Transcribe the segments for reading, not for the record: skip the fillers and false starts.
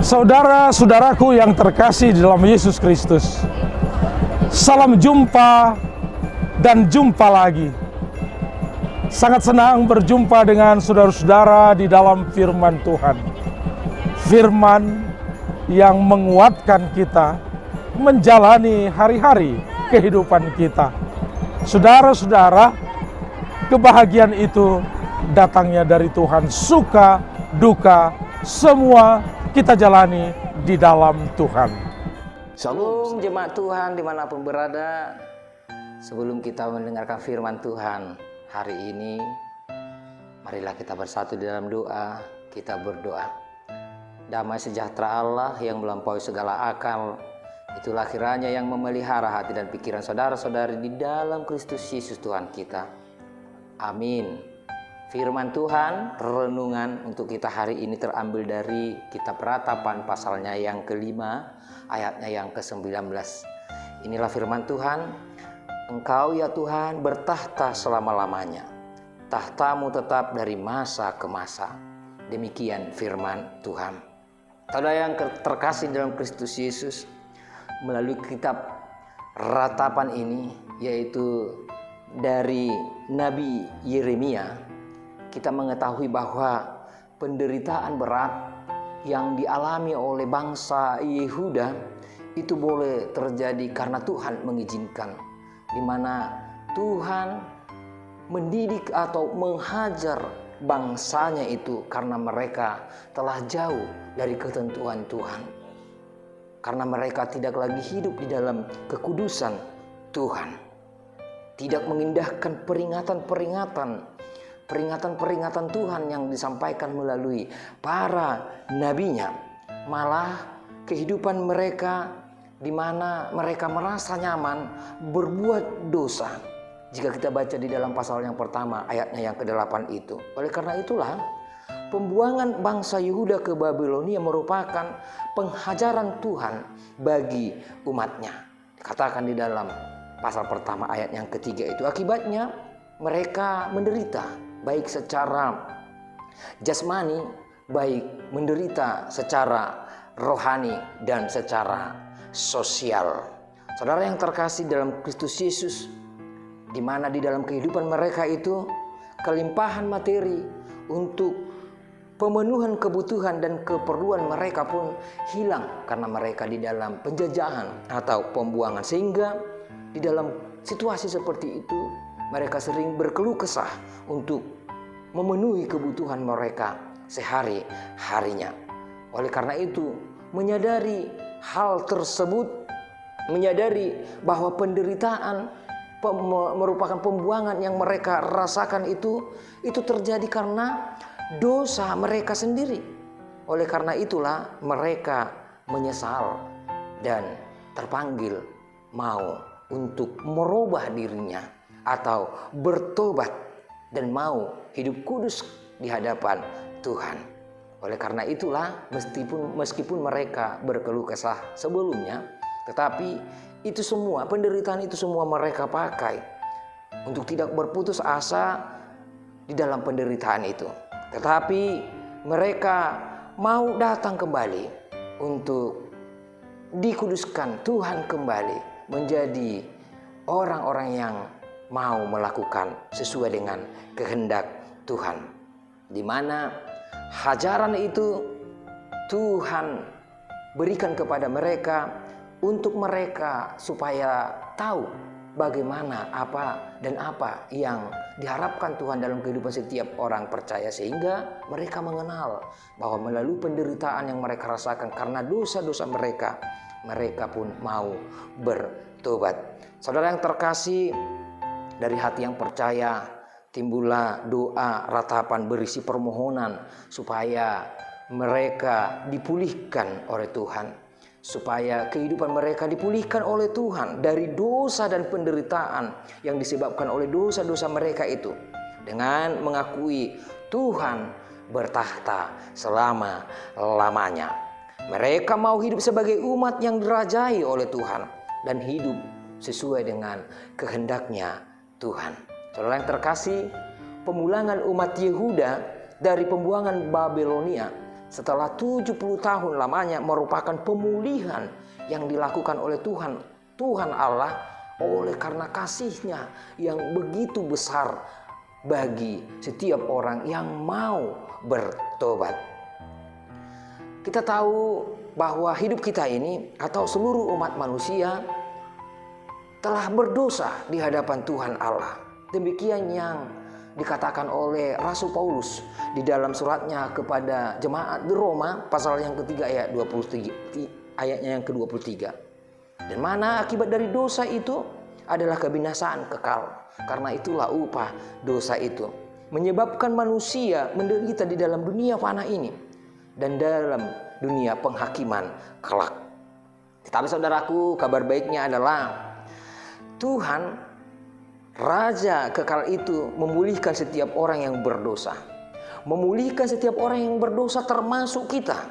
Saudara-saudaraku yang terkasih di dalam Yesus Kristus, salam jumpa dan jumpa lagi. Sangat senang berjumpa dengan saudara-saudara di dalam firman Tuhan. Firman yang menguatkan kita menjalani hari-hari kehidupan kita. Saudara-saudara, kebahagiaan itu datangnya dari Tuhan. Suka, duka, semua kita jalani di dalam Tuhan. Shalom jemaat Tuhan dimanapun berada. Sebelum kita mendengarkan firman Tuhan hari ini, marilah kita bersatu di dalam doa. Kita berdoa. Damai sejahtera Allah yang melampaui segala akal, itulah kiranya yang memelihara hati dan pikiran saudara-saudari di dalam Kristus Yesus Tuhan kita. Amin. Firman Tuhan, renungan untuk kita hari ini terambil dari kitab Ratapan pasalnya yang kelima, ayatnya yang ke-19. Inilah firman Tuhan, Engkau ya Tuhan bertahta selama-lamanya, tahtamu tetap dari masa ke masa. Demikian firman Tuhan. Saudara yang terkasih dalam Kristus Yesus, melalui kitab Ratapan ini, yaitu dari Nabi Yeremia, kita mengetahui bahwa penderitaan berat yang dialami oleh bangsa Yehuda itu boleh terjadi karena Tuhan mengizinkan, di mana Tuhan mendidik atau menghajar bangsanya itu karena mereka telah jauh dari ketentuan Tuhan, karena mereka tidak lagi hidup di dalam kekudusan Tuhan, tidak mengindahkan peringatan Tuhan yang disampaikan melalui para nabinya. Malah kehidupan mereka di mana mereka merasa nyaman berbuat dosa. Jika kita baca di dalam pasal yang pertama ayatnya yang ke-8 itu. Oleh karena itulah pembuangan bangsa Yehuda ke Babilonia merupakan penghajaran Tuhan bagi umatnya. Dikatakan di dalam pasal pertama ayat yang ketiga itu, akibatnya mereka menderita baik secara jasmani, baik menderita secara rohani dan secara sosial. Saudara yang terkasih dalam Kristus Yesus, di mana di dalam kehidupan mereka itu kelimpahan materi untuk pemenuhan kebutuhan dan keperluan mereka pun hilang karena mereka di dalam penjajahan atau pembuangan, sehingga di dalam situasi seperti itu mereka sering berkeluh kesah untuk memenuhi kebutuhan mereka sehari-harinya. Oleh karena itu, menyadari hal tersebut, menyadari bahwa penderitaan merupakan pembuangan yang mereka rasakan itu terjadi karena dosa mereka sendiri. Oleh karena itulah mereka menyesal dan terpanggil mau untuk merubah dirinya atau bertobat dan mau hidup kudus di hadapan Tuhan. Oleh karena itulah meskipun mereka berkeluh kesah sebelumnya, tetapi itu semua, penderitaan itu semua mereka pakai untuk tidak berputus asa di dalam penderitaan itu. Tetapi mereka mau datang kembali untuk dikuduskan Tuhan kembali, menjadi orang-orang yang mau melakukan sesuai dengan kehendak Tuhan, di mana hajaran itu Tuhan berikan kepada mereka untuk mereka supaya tahu bagaimana apa yang diharapkan Tuhan dalam kehidupan setiap orang percaya, sehingga mereka mengenal bahwa melalui penderitaan yang mereka rasakan karena dosa-dosa mereka pun mau bertobat. Saudara yang terkasih, dari hati yang percaya timbullah doa ratapan berisi permohonan supaya mereka dipulihkan oleh Tuhan, supaya kehidupan mereka dipulihkan oleh Tuhan dari dosa dan penderitaan yang disebabkan oleh dosa-dosa mereka itu, dengan mengakui Tuhan bertahta selama-lamanya. Mereka mau hidup sebagai umat yang dirajai oleh Tuhan dan hidup sesuai dengan kehendaknya Tuhan. Saudara yang terkasih, pemulangan umat Yehuda dari pembuangan Babilonia setelah 70 tahun lamanya merupakan pemulihan yang dilakukan oleh Tuhan Allah oleh karena kasih-Nya yang begitu besar bagi setiap orang yang mau bertobat. Kita tahu bahwa hidup kita ini atau seluruh umat manusia telah berdosa di hadapan Tuhan Allah. Demikian yang dikatakan oleh Rasul Paulus di dalam suratnya kepada jemaat di Roma pasal yang ketiga ayat 23, ayatnya yang ke-23. Dan mana akibat dari dosa itu adalah kebinasaan kekal. Karena itulah upah dosa itu menyebabkan manusia menderita di dalam dunia fana ini dan dalam dunia penghakiman kelak. Tetapi saudaraku, kabar baiknya adalah Tuhan Raja kekal itu memulihkan setiap orang yang berdosa. Memulihkan setiap orang yang berdosa termasuk kita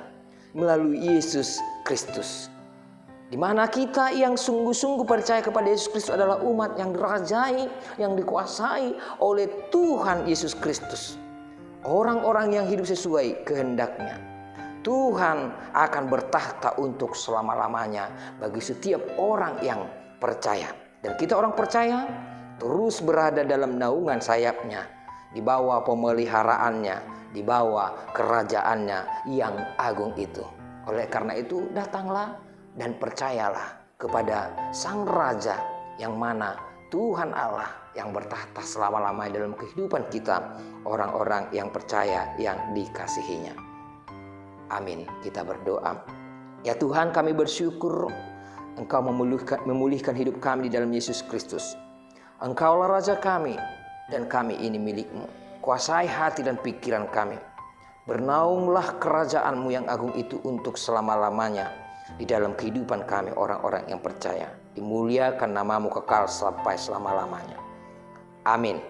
melalui Yesus Kristus. Di mana kita yang sungguh-sungguh percaya kepada Yesus Kristus adalah umat yang dirajai, yang dikuasai oleh Tuhan Yesus Kristus. Orang-orang yang hidup sesuai kehendak-Nya. Tuhan akan bertahta untuk selama-lamanya bagi setiap orang yang percaya. Dan kita orang percaya terus berada dalam naungan sayap-Nya, di bawah pemeliharaannya, di bawah kerajaannya yang agung itu. Oleh karena itu datanglah dan percayalah kepada Sang Raja yang mana Tuhan Allah yang bertahta selama-lamanya dalam kehidupan kita, orang-orang yang percaya yang dikasihi-Nya. Amin. Kita berdoa. Ya Tuhan, kami bersyukur Engkau memulihkan hidup kami di dalam Yesus Kristus. Engkaulah Raja kami dan kami ini milik-Mu. Kuasai hati dan pikiran kami. Bernaunglah kerajaan-Mu yang agung itu untuk selama-lamanya di dalam kehidupan kami orang-orang yang percaya. Dimuliakan nama-Mu kekal sampai selama-lamanya. Amin.